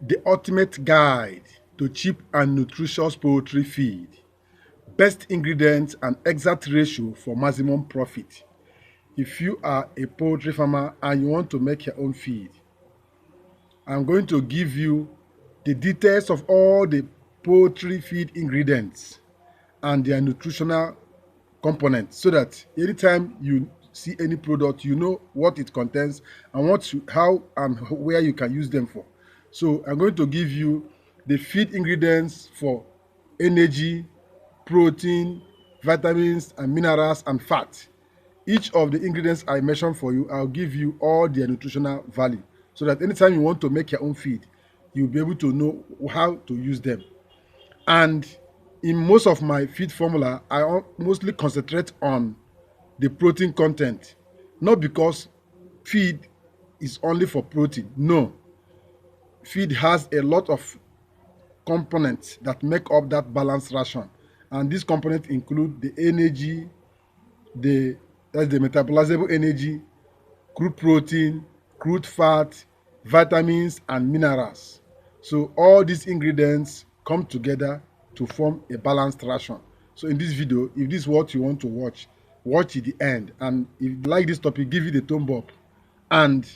The ultimate guide to cheap and nutritious poultry feed. Best ingredients and exact ratio for maximum profit. If you are a poultry farmer and you want to make your own feed, I'm going to give you the details of all the poultry feed ingredients and their nutritional components so that anytime you see any product, you know what it contains and how and where you can use them for. So I'm going to give you the feed ingredients for energy, protein, vitamins and minerals and fat. Each of the ingredients I mentioned for you, I'll give you all their nutritional value so that anytime you want to make your own feed, you'll be able to know how to use them. And in most of my feed formula, I mostly concentrate on the protein content. Not because feed is only for protein. No. Feed has a lot of components that make up that balanced ration. And these components include the energy, that's the metabolizable energy, crude protein, crude fat, vitamins, and minerals. So all these ingredients come together to form a balanced ration. So in this video, if this is what you want to watch, watch it the end. And if you like this topic, give it a thumb up. And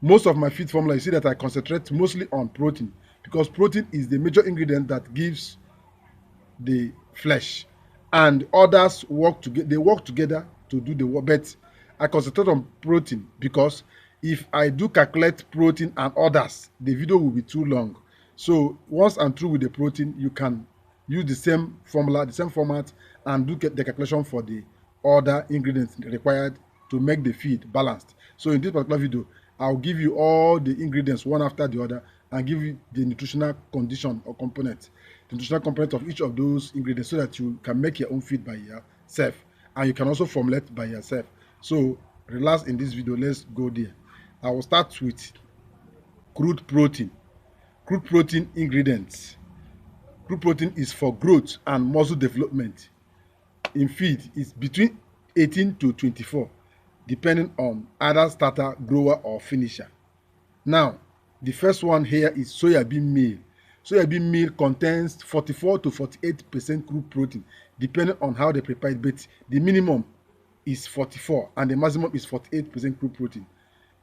most of my feed formula, you see that I concentrate mostly on protein because protein is the major ingredient that gives the flesh, and others work together. They work together to do the work, but I concentrate on protein because if I do calculate protein and others, the video will be too long. So once I'm through with the protein, you can use the same formula, the same format, and do get the calculation for the other ingredients required to make the feed balanced. So in this particular video, I'll give you all the ingredients one after the other and give you the nutritional condition or component, the nutritional component of each of those ingredients so that you can make your own feed by yourself and you can also formulate by yourself. So relax in this video. Let's go there. I will start with crude protein. Crude protein ingredients. Crude protein is for growth and muscle development. In feed, it's between 18 to 24, depending on either starter, grower, or finisher. Now, the first one here is soybean meal. Soybean meal contains 44 to 48% crude protein, depending on how they prepare it, but the minimum is 44 and the maximum is 48% crude protein.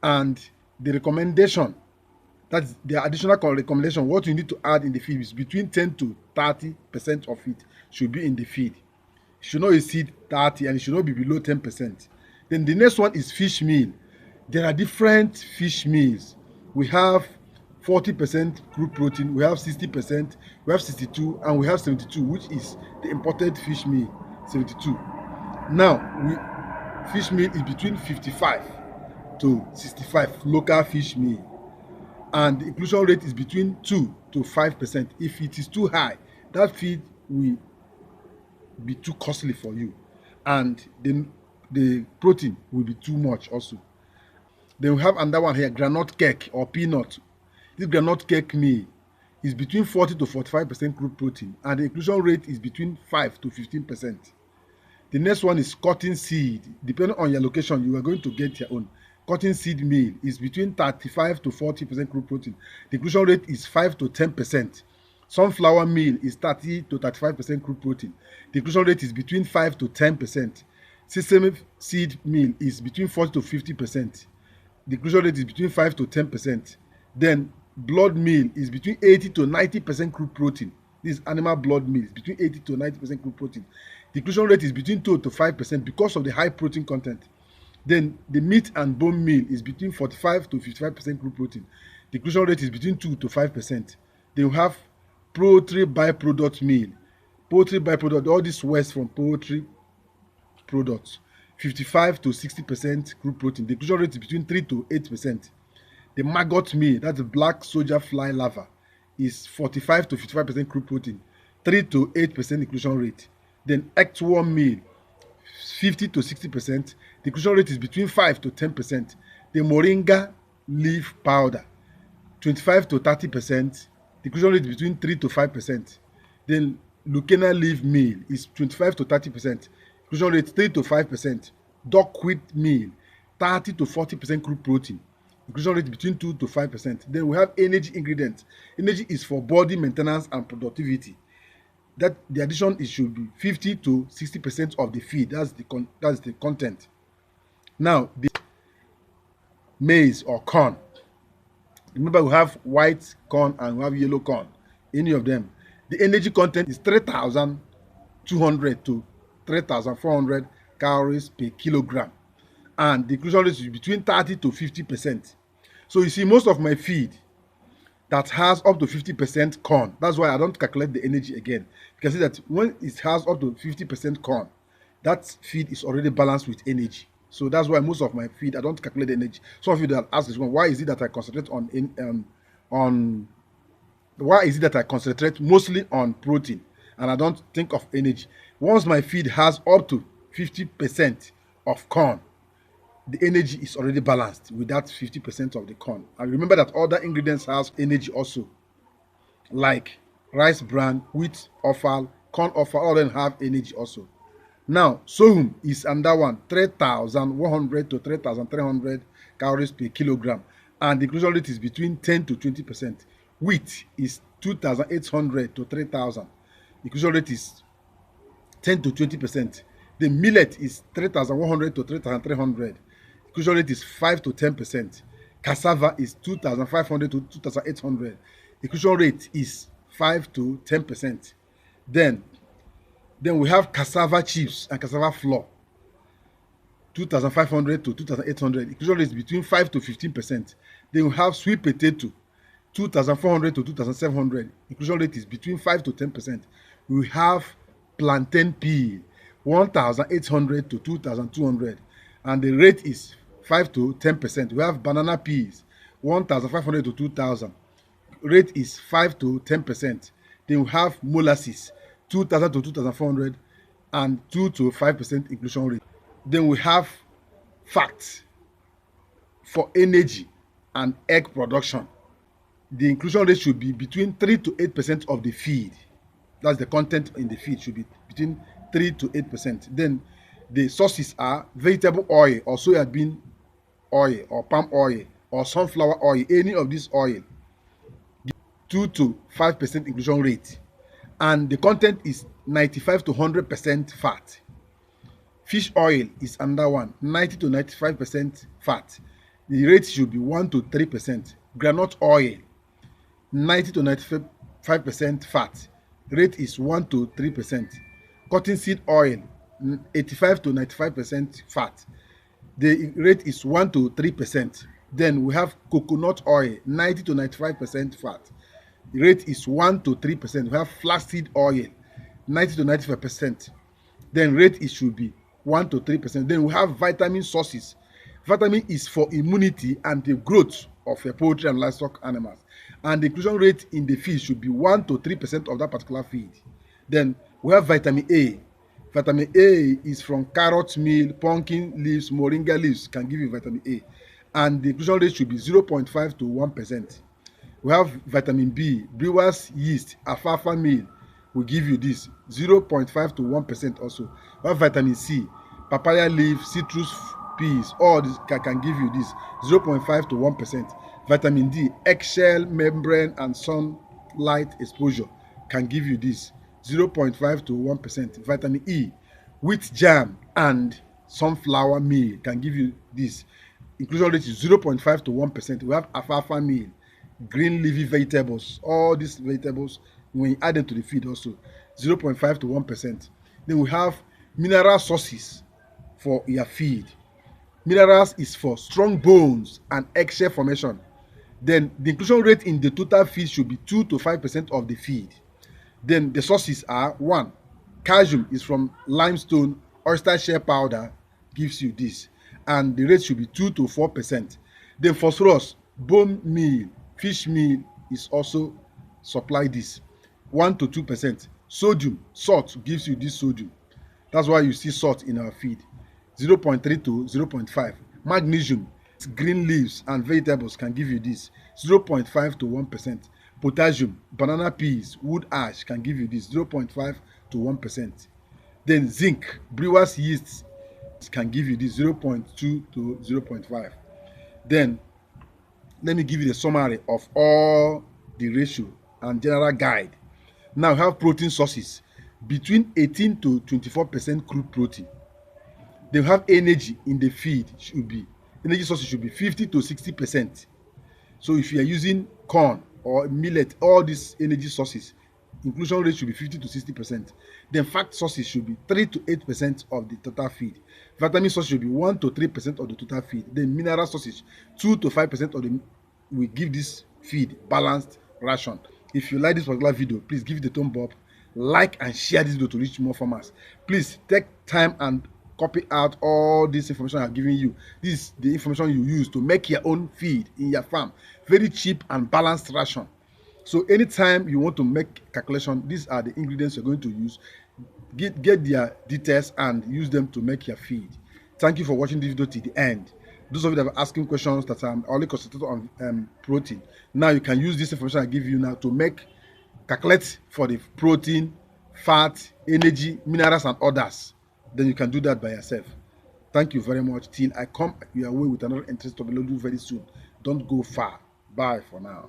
And the recommendation, that's the additional recommendation, what you need to add in the feed is between 10 to 30% of it should be in the feed. It should not exceed 30 and it should not be below 10%. Then the next one is fish meal. There are different fish meals. We have 40% crude protein, we have 60%, we have 62, and we have 72, which is the imported fish meal, 72. Now, fish meal is between 55 to 65, local fish meal. And the inclusion rate is between 2 to 5%. If it is too high, that feed will be too costly for you. And the protein will be too much also. Then we have another one here, groundnut cake or peanut. This groundnut cake meal is between 40 to 45% crude protein, and the inclusion rate is between 5 to 15%. The next one is cotton seed. Depending on your location, you are going to get your own. Cotton seed meal is between 35 to 40% crude protein. The inclusion rate is 5 to 10%. Sunflower meal is 30 to 35% crude protein. The inclusion rate is between 5 to 10%. Sesame seed meal is between 40 to 50%. The inclusion rate is between 5 to 10%. Then blood meal is between 80 to 90% crude protein. This animal blood meal is between 80 to 90% crude protein. The inclusion rate is between 2 to 5% because of the high protein content. Then the meat and bone meal is between 45 to 55% crude protein. The inclusion rate is between 2 to 5%. Then we have poultry byproduct meal. Poultry byproduct, all this waste from poultry products, 55 to 60% crude protein. The inclusion rate is between 3 to 8%. The maggot meal, that's the black soldier fly larva, is 45 to 55% crude protein, 3 to 8% inclusion rate. Then earthworm meal, 50 to 60%. The inclusion rate is between 5 to 10%. The moringa leaf powder, 25 to 30%. The inclusion rate is between 3 to 5%. Then Lucena leaf meal is 25 to 30%. Inclusion rate 3 to 5%. Duckweed meal, 30 to 40% crude protein. Inclusion rate between 2 to 5%. Then we have energy ingredients. Energy is for body maintenance and productivity. That the addition it should be 50 to 60% of the feed. That's the content. Now the maize or corn. Remember, we have white corn and we have yellow corn. Any of them, the energy content is 3,200 to 3,400 calories per kilogram, and the inclusion rate is between 30 to 50%. So you see, most of my feed that has up to 50% corn. That's why I don't calculate the energy again. You can see that when it has up to 50% corn, that feed is already balanced with energy. So that's why most of my feed I don't calculate the energy. Some of you that ask this one, why is it that I concentrate on why is it that I concentrate mostly on protein and I don't think of energy? Once my feed has up to 50% of corn, the energy is already balanced with that 50% of the corn. And remember that other ingredients has energy also, like rice bran, wheat offal, corn offal, all of them have energy also. Now, sorghum is under one, 3,100 to 3,300 calories per kilogram, and the inclusion rate is between 10 to 20%. Wheat is 2,800 to 3,000. Inclusion rate is 10 to 20%. The millet is 3,100 to 3,300. Inclusion rate is 5 to 10%. Cassava is 2,500 to 2,800. Inclusion rate is 5 to 10%. Then we have cassava chips and cassava flour, 2,500 to 2,800. Inclusion rate is between 5 to 15%. Then we have sweet potato, 2,400 to 2,700. Inclusion rate is between 5 to 10%. We have plantain peel, 1,800 to 2,200, and the rate is 5 to 10%. We have banana peas, 1,500 to 2,000. Rate is 5 to 10%. Then we have molasses, 2,000 to 2,400, and 2 to 5% inclusion rate. Then we have fat for energy and egg production. The inclusion rate should be between 3 to 8% of the feed. That's the content in the feed should be between 3 to 8%. Then the sources are vegetable oil or soya bean oil or palm oil or sunflower oil, any of this oil, 2 to 5% inclusion rate, and the content is 95 to 100% fat. Fish oil is under one, 90 to 95% fat. The rate should be 1 to 3%. Groundnut oil, 90 to 95% fat. Rate is 1 to 3%. Cottonseed oil, 85 to 95% fat. The rate is 1 to 3%. Then we have coconut oil, 90 to 95% fat. The rate is 1 to 3%. We have flaxseed oil, 90 to 95%. Then rate it should be 1 to 3%. Then we have vitamin sources. Vitamin is for immunity and the growth of a poultry and livestock animals. And the inclusion rate in the feed should be 1 to 3% of that particular feed. Then we have vitamin A. Vitamin A is from carrot meal, pumpkin leaves, moringa leaves can give you vitamin A. And the inclusion rate should be 0.5 to 1%. We have vitamin B, brewer's yeast, alfalfa meal will give you this 0.5 to 1% also. We have vitamin C, papaya leaf, citrus peas, all this can give you this 0.5 to 1%. Vitamin D, eggshell membrane and sunlight exposure can give you this 0.5 to 1%. Vitamin E, wheat germ and sunflower meal can give you this. Inclusion rate is 0.5 to 1%. We have alfalfa meal, green leafy vegetables, all these vegetables, when you add them to the feed also, 0.5 to 1%. Then we have mineral sources for your feed. Minerals is for strong bones and eggshell formation. Then the inclusion rate in the total feed should be 2 to 5% of the feed. Then the sources are 1. Calcium is from limestone, oyster shell powder gives you this, and the rate should be 2 to 4%. Then phosphorus, bone meal, fish meal is also supply this, 1 to 2%. Sodium, salt gives you this sodium. That's why you see salt in our feed, 0.3 to 0.5. Magnesium, green leaves and vegetables can give you this, 0.5 to 1%. Potassium, banana peas, wood ash can give you this, 0.5 to 1%. Then zinc, brewer's yeast can give you this, 0.2 to 0.5. Then let me give you the summary of all the ratio and general guide. Now we have protein sources between 18 to 24% crude protein. They have energy in the feed should be energy sources should be 50 to 60%. So if you are using corn or millet, all these energy sources, inclusion rate should be 50 to 60%. Then fat sources should be 3 to 8% of the total feed. Vitamin sources should be 1 to 3% of the total feed. Then mineral sources 2 to 5% of the will give this feed balanced ration. If you like this particular video, please give it a thumb up, like and share this video to reach more farmers. Please take time and copy out all this information I'm giving you. This is the information you use to make your own feed in your farm. Very cheap and balanced ration. So anytime you want to make calculation, these are the ingredients you're going to use. Get their details and use them to make your feed. Thank you for watching this video till the end. Those of you that are asking questions that I'm only concentrated on protein, now you can use this information I give you now to calculate for the protein, fat, energy, minerals, and others. Then you can do that by yourself. Thank you very much. Till I come your way with another interesting video very soon. Don't go far. Bye for now.